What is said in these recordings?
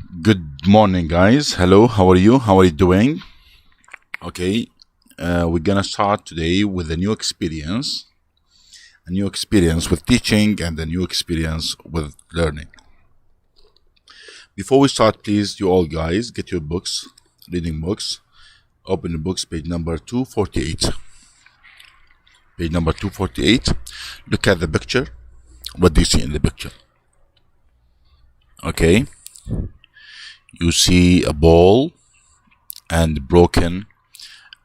Good morning, guys. Hello, how are you? How are you doing? Okay, we're gonna start today with a new experience with teaching and a new experience with learning. Before we start, please, you all guys, get your books, reading books, open the books, page number 248. Page number 248. Look at the picture. What do you see in the picture? Okay, you see a ball and broken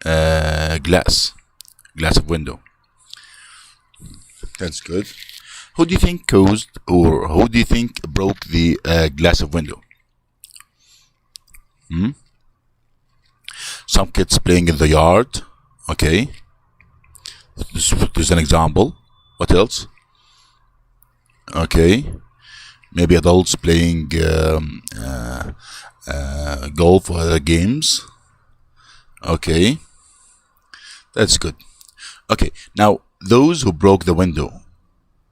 glass of window. That's good. Who do you think caused, or who do you think broke the glass of window? Some kids playing in the yard. Okay, there's an example. What else? Okay, maybe adults playing golf or games. Okay, that's good. Okay, now those who broke the window,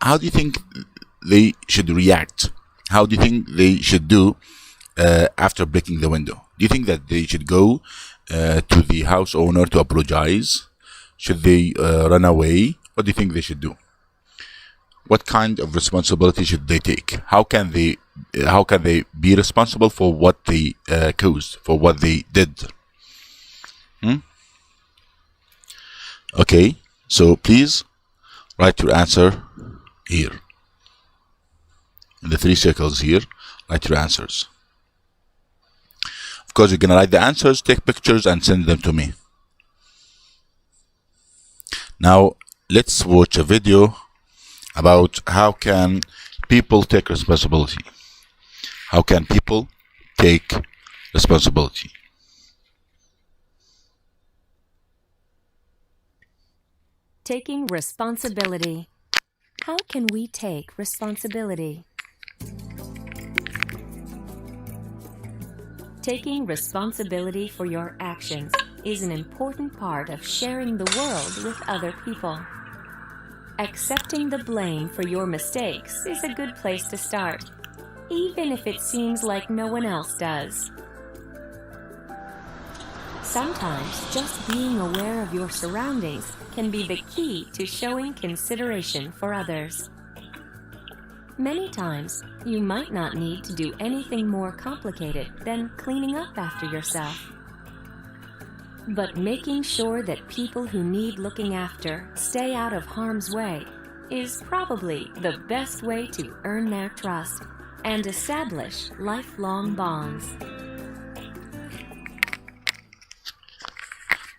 how do you think they should react? How do you think they should do after breaking the window? Do you think that they should go to the house owner to apologize? Should they run away? What do you think they should do? What kind of responsibility should they take? How can they be responsible for what they caused, for what they did? Okay, so please write your answer here. In the 3 circles here, write your answers. Of course, you're gonna write the answers, take pictures, and send them to me. Now, let's watch a video about how can people take responsibility. How can people take responsibility? Taking responsibility. How can we take responsibility? Taking responsibility for your actions is an important part of sharing the world with other people. Accepting the blame for your mistakes is a good place to start, even if it seems like no one else does. Sometimes just being aware of your surroundings can be the key to showing consideration for others. Many times, you might not need to do anything more complicated than cleaning up after yourself. But making sure that people who need looking after stay out of harm's way is probably the best way to earn their trust and establish lifelong bonds.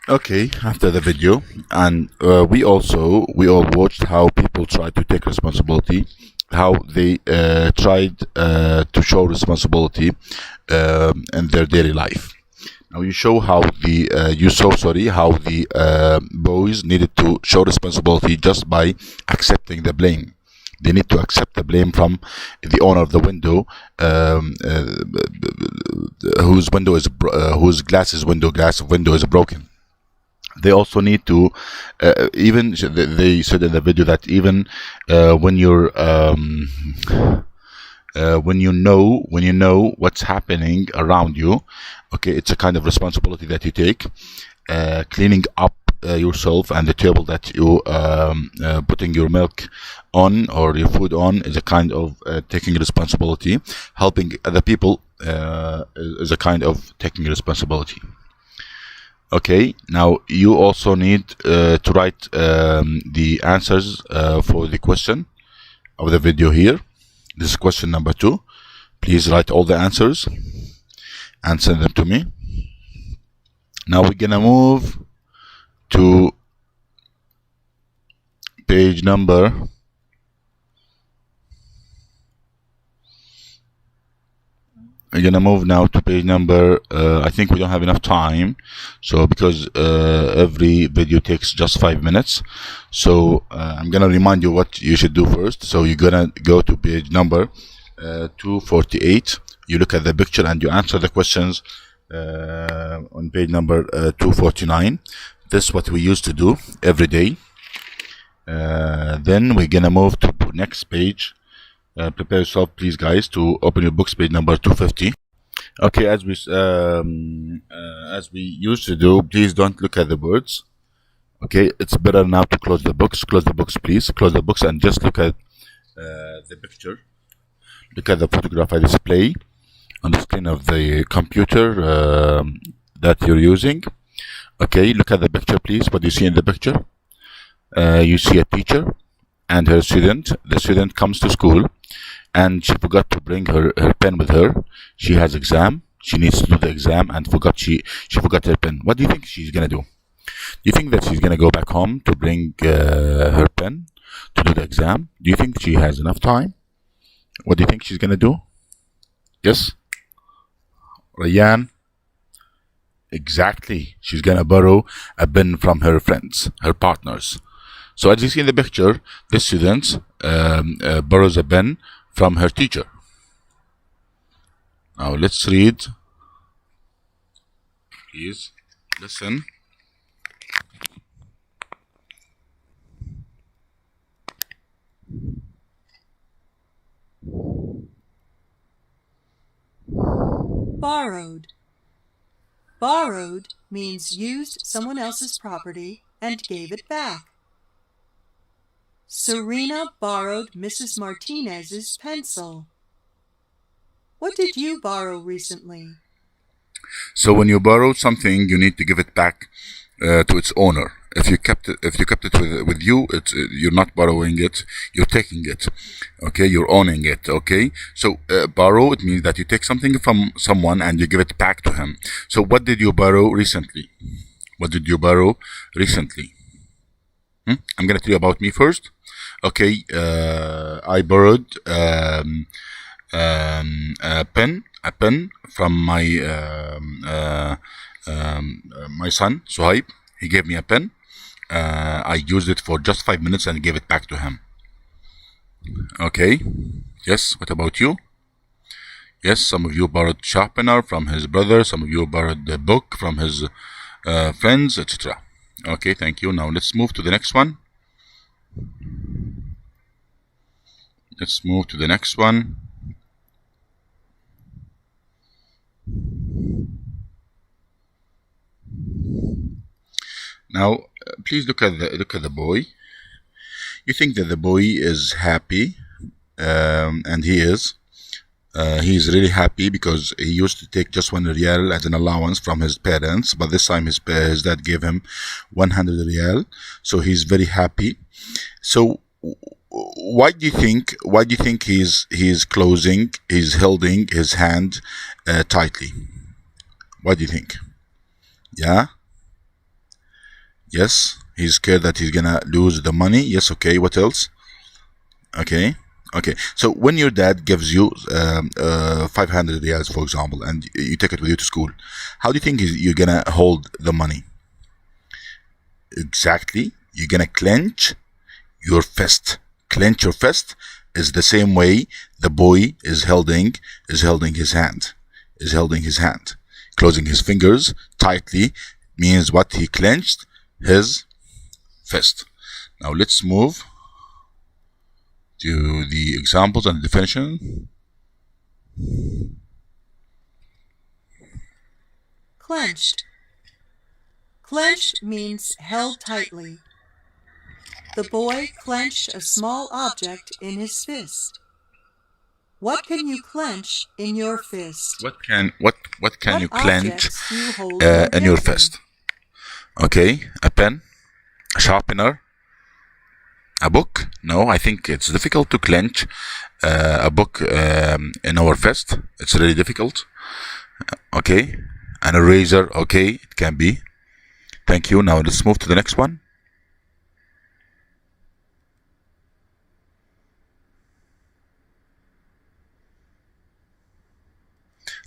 Okay, after the video, and we all watched how people tried to take responsibility, how they tried to show responsibility in their daily life. Now you saw how the boys needed to show responsibility just by accepting the blame. They need to accept the blame from the owner of the window, whose glass of window is broken. They also need to, they said in the video that even when you know what's happening around you, okay, it's a kind of responsibility that you take. Cleaning up yourself and the table that you putting your milk on or your food on is a kind of taking responsibility. Helping other people is a kind of taking responsibility. Okay, now you also need to write the answers for the question of the video here. This is question number 2. Please write all the answers and send them to me. Now we're gonna move to page number I think we don't have enough time, so because every video takes just 5 minutes, so I'm gonna remind you what you should do first. So you're gonna go to page number 248. You look at the picture and you answer the questions on page number 249. This is what we used to do every day. Then we're gonna move to next page. Prepare yourself, please, guys, to open your books, page number 250. Okay, as we used to do, please don't look at the words. Okay, it's better now to close the books. Close the books, please. Close the books and just look at the picture. Look at the photograph I display on the screen of the computer that you're using. Okay, look at the picture, please. What do you see in the picture? You see a teacher and her student. The student comes to school and she forgot to bring her pen with her. She has exam. She needs to do the exam and she forgot her pen. What do you think she's gonna do? Do you think that she's gonna go back home to bring her pen to do the exam? Do you think she has enough time? What do you think she's gonna do? Yes, Rayyan. Exactly. She's gonna borrow a pen from her friends, her partners. So as you see in the picture, this student borrows a pen from her teacher. Now let's read. Please listen. Borrowed. Borrowed means used someone else's property and gave it back. Serena borrowed Mrs. Martinez's pencil. What did you borrow recently? So when you borrow something, you need to give it back to its owner. If you kept it with you, you're not borrowing it, you're taking it. Okay, you're owning it. Okay, so borrow, it means that you take something from someone and you give it back to him. So what did you borrow recently? What did you borrow recently? I'm gonna tell you about me first. Okay, I borrowed a pen from my son Suhaib. He gave me a pen. I used it for just 5 minutes and gave it back to him. Okay. Yes. What about you? Yes. Some of you borrowed sharpener from his brother. Some of you borrowed the book from his friends, etc. Okay. Thank you. Now let's move to the next one. Let's move to the next one. Now, please look at the boy. You think that the boy is happy, and he is. He's really happy because he used to take just 1 riyal as an allowance from his parents, but this time his dad gave him 100 riyal, so he's very happy. So why do you think he's holding his hand tightly? What do you think? Yeah. Yes, he's scared that he's gonna lose the money. Yes. Okay. What else? Okay. So when your dad gives you 500 riyals, for example, and you take it with you to school, how do you think you're gonna hold the money? Exactly. You're gonna clench your fist. Clench your fist is the same way the boy is holding his hand. Closing his fingers tightly means what? He clenched his fist. Now let's move to the examples and the definition. Clenched. Clenched means held tightly. The boy clenched a small object in his fist. What can you clench in your fist? What can you clench you in your fist? Okay, a pen, a sharpener, a book. No, I think it's difficult to clench a book in our fist. It's really difficult. Okay, an eraser. Okay, it can be. Thank you. Now let's move to the next one.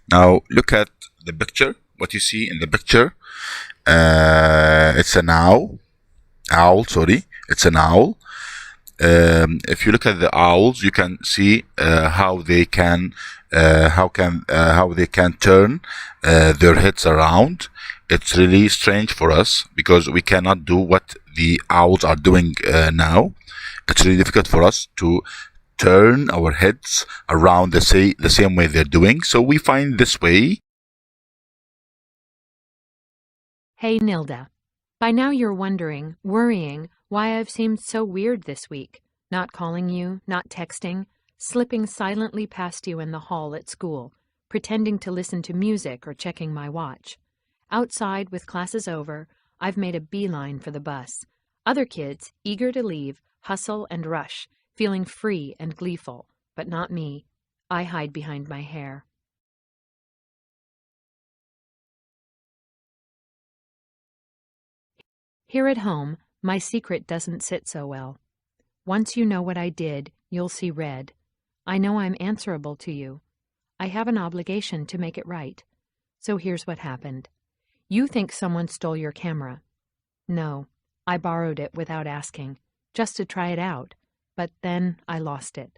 Now look at the picture. What you see in the picture, it's an owl. It's an owl. If you look at the owls, you can see how they can turn their heads around. It's really strange for us because we cannot do what the owls are doing now. It's really difficult for us to turn our heads around the same way they're doing. So we find this way. Hey Nilda. By now you're wondering, worrying, why I've seemed so weird this week. Not calling you, not texting, slipping silently past you in the hall at school, pretending to listen to music or checking my watch. Outside, with classes over, I've made a beeline for the bus. Other kids, eager to leave, hustle and rush, feeling free and gleeful, but not me. I hide behind my hair. Here at home, my secret doesn't sit so well. Once you know what I did, you'll see red. I know I'm answerable to you. I have an obligation to make it right. So here's what happened. You think someone stole your camera. No, I borrowed it without asking, just to try it out, but then I lost it.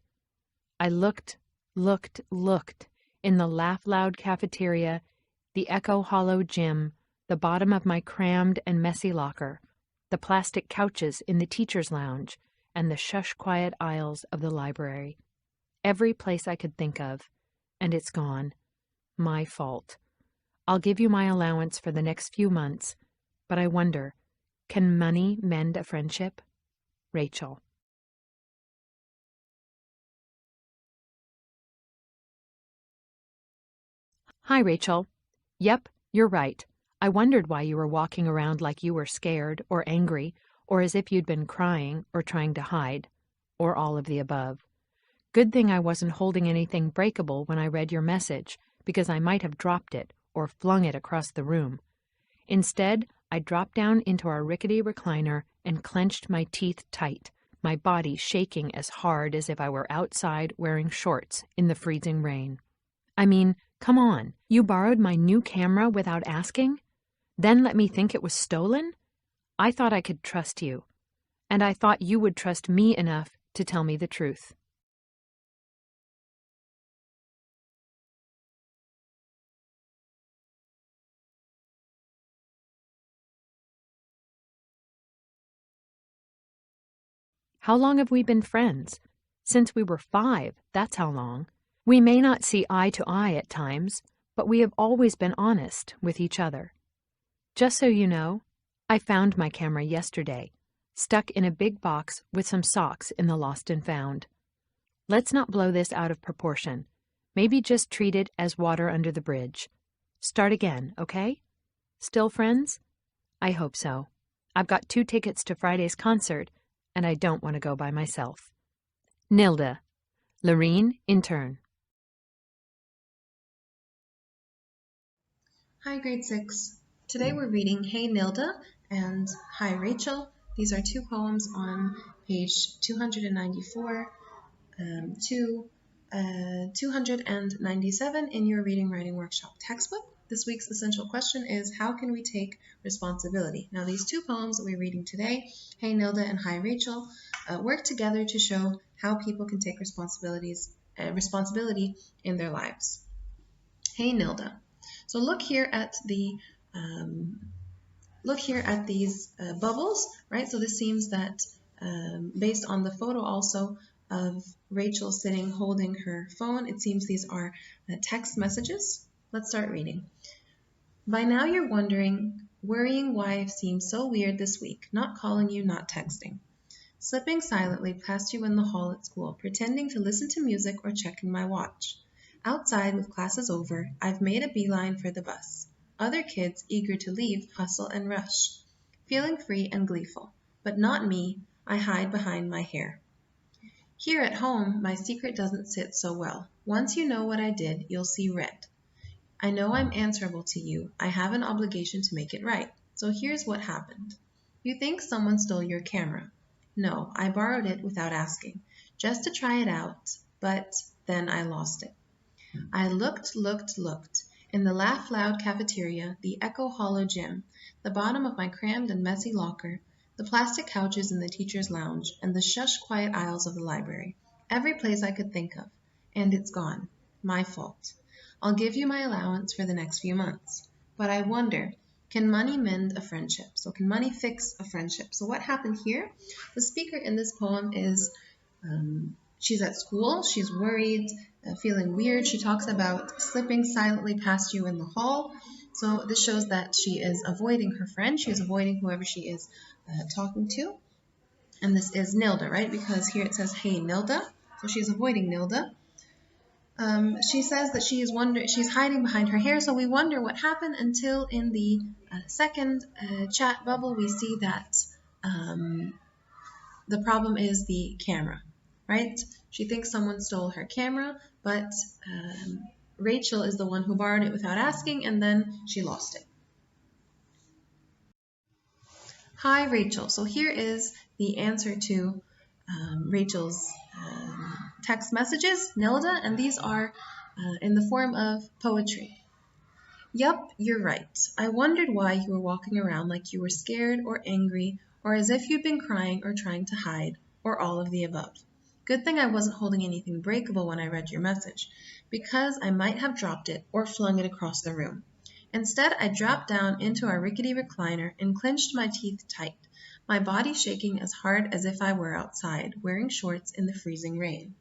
I looked in the Laugh Loud cafeteria, the Echo Hollow gym, the bottom of my crammed and messy locker, the plastic couches in the teacher's lounge, and the shush-quiet aisles of the library. Every place I could think of, and it's gone. My fault. I'll give you my allowance for the next few months, but I wonder, can money mend a friendship? Rachel. Hi, Rachel. Yep, you're right. I wondered why you were walking around like you were scared or angry, or as if you'd been crying or trying to hide, or all of the above. Good thing I wasn't holding anything breakable when I read your message, because I might have dropped it or flung it across the room. Instead, I dropped down into our rickety recliner and clenched my teeth tight, my body shaking as hard as if I were outside wearing shorts in the freezing rain. I mean, come on, you borrowed my new camera without asking? Then let me think it was stolen? I thought I could trust you, and I thought you would trust me enough to tell me the truth. How long have we been friends? Since we were 5, that's how long. We may not see eye to eye at times, but we have always been honest with each other. Just so you know, I found my camera yesterday, stuck in a big box with some socks in the lost and found. Let's not blow this out of proportion. Maybe just treat it as water under the bridge. Start again, okay? Still friends? I hope so. I've got 2 tickets to Friday's concert, and I don't want to go by myself. Nilda. Lorene, intern. Hi, grade 6. Today we're reading Hey Nilda and Hi Rachel. These are 2 poems on page 294 to 297 in your Reading Writing Workshop textbook. This week's essential question is, how can we take responsibility? Now, these 2 poems that we're reading today, Hey Nilda and Hi Rachel, work together to show how people can take responsibility in their lives. Hey Nilda. So look here at these bubbles, right? So this seems that based on the photo also of Rachel sitting holding her phone, it seems these are text messages. Let's start reading. By now you're wondering, worrying why I've seemed so weird this week, not calling you, not texting. Slipping silently past you in the hall at school, pretending to listen to music or checking my watch. Outside, with classes over, I've made a beeline for the bus. Other kids, eager to leave, hustle and rush. Feeling free and gleeful. But not me, I hide behind my hair. Here at home, my secret doesn't sit so well. Once you know what I did, you'll see red. I know I'm answerable to you. I have an obligation to make it right. So here's what happened. You think someone stole your camera. No, I borrowed it without asking, just to try it out, but then I lost it. I looked in the Laugh Loud cafeteria, the Echo Hollow gym, the bottom of my crammed and messy locker, the plastic couches in the teacher's lounge, and the shush quiet aisles of the library. Every place I could think of. And it's gone. My fault. I'll give you my allowance for the next few months. But I wonder, can money mend a friendship? So can money fix a friendship? So what happened here? The speaker in this poem is she's at school, she's worried, feeling weird. She talks about slipping silently past you in the hall. So this shows that she is avoiding her friend. She is avoiding whoever she is talking to. And this is Nilda, right? Because here it says, Hey Nilda. So she's avoiding Nilda. She says that she's hiding behind her hair, so we wonder what happened until in the second chat bubble we see that the problem is the camera, right? She thinks someone stole her camera, but Rachel is the one who borrowed it without asking, and then she lost it. Hi, Rachel. So here is the answer to Rachel's text messages, Nilda, and these are in the form of poetry. Yup, you're right. I wondered why you were walking around like you were scared or angry, or as if you'd been crying or trying to hide, or all of the above. Good thing I wasn't holding anything breakable when I read your message, because I might have dropped it or flung it across the room. Instead, I dropped down into our rickety recliner and clenched my teeth tight, my body shaking as hard as if I were outside, wearing shorts in the freezing rain.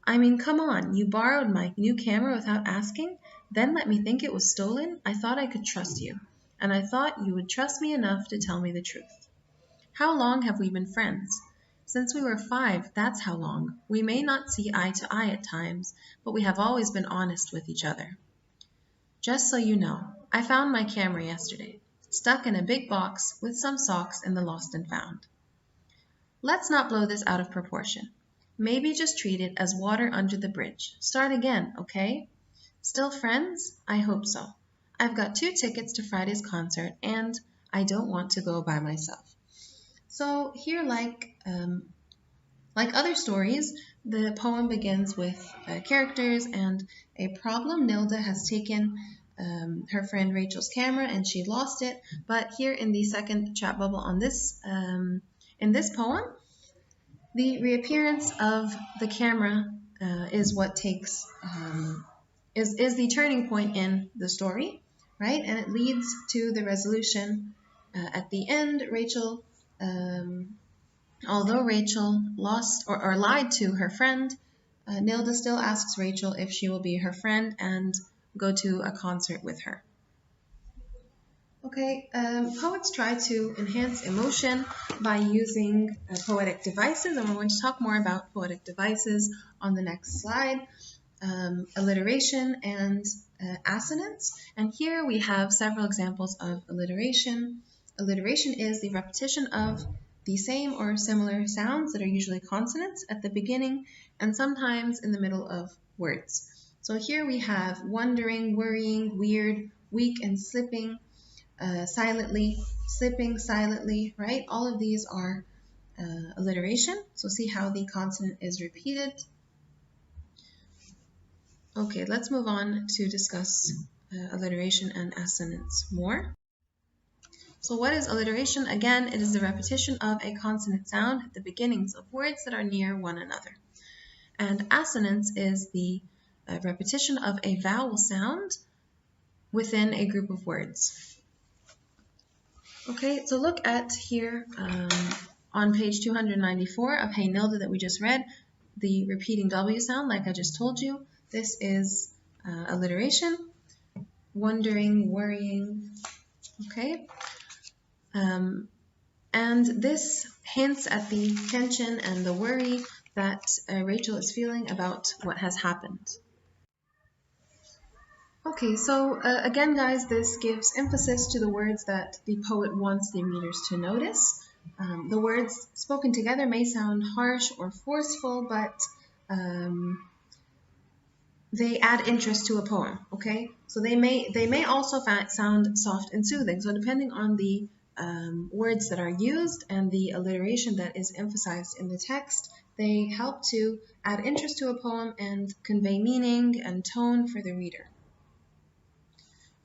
I mean, come on, you borrowed my new camera without asking, then let me think it was stolen? I thought I could trust you, and I thought you would trust me enough to tell me the truth. How long have we been friends? Since we were 5, that's how long. We may not see eye to eye at times, but we have always been honest with each other. Just so you know, I found my camera yesterday, stuck in a big box with some socks in the lost and found. Let's not blow this out of proportion. Maybe just treat it as water under the bridge. Start again, okay? Still friends? I hope so. I've got 2 tickets to Friday's concert, and I don't want to go by myself. So here, like other stories, the poem begins with characters and a problem. Nilda has taken her friend Rachel's camera and she lost it. But here in the second chat bubble on this in this poem, the reappearance of the camera is what takes is the turning point in the story, right? And it leads to the resolution at the end. Rachel. Although Rachel lost or lied to her friend, Nilda still asks Rachel if she will be her friend and go to a concert with her. Okay, poets try to enhance emotion by using poetic devices, and we're going to talk more about poetic devices on the next slide. Alliteration and assonance. And here we have several examples of alliteration. Alliteration is the repetition of the same or similar sounds that are usually consonants at the beginning and sometimes in the middle of words. So here we have wondering, worrying, weird, weak, and slipping, silently, slipping, silently, right? All of these are alliteration. So see how the consonant is repeated. Okay, let's move on to discuss alliteration and assonance more. So what is alliteration? Again, it is the repetition of a consonant sound at the beginnings of words that are near one another. And assonance is the repetition of a vowel sound within a group of words. Okay, so look at here on page 294 of Hey Nilda that we just read, the repeating W sound, like I just told you. This is alliteration, wondering, worrying, okay? And this hints at the tension and the worry that Rachel is feeling about what has happened. Okay, so again, guys, this gives emphasis to the words that the poet wants the readers to notice. The words spoken together may sound harsh or forceful, but they add interest to a poem, okay? So they may also sound soft and soothing. So depending on the words that are used and the alliteration that is emphasized in the text, they help to add interest to a poem and convey meaning and tone for the reader.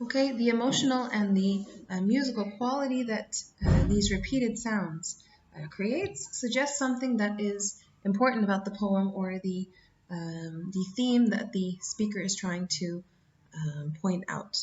Okay, the emotional and the musical quality that these repeated sounds creates suggests something that is important about the poem or the theme that the speaker is trying to point out.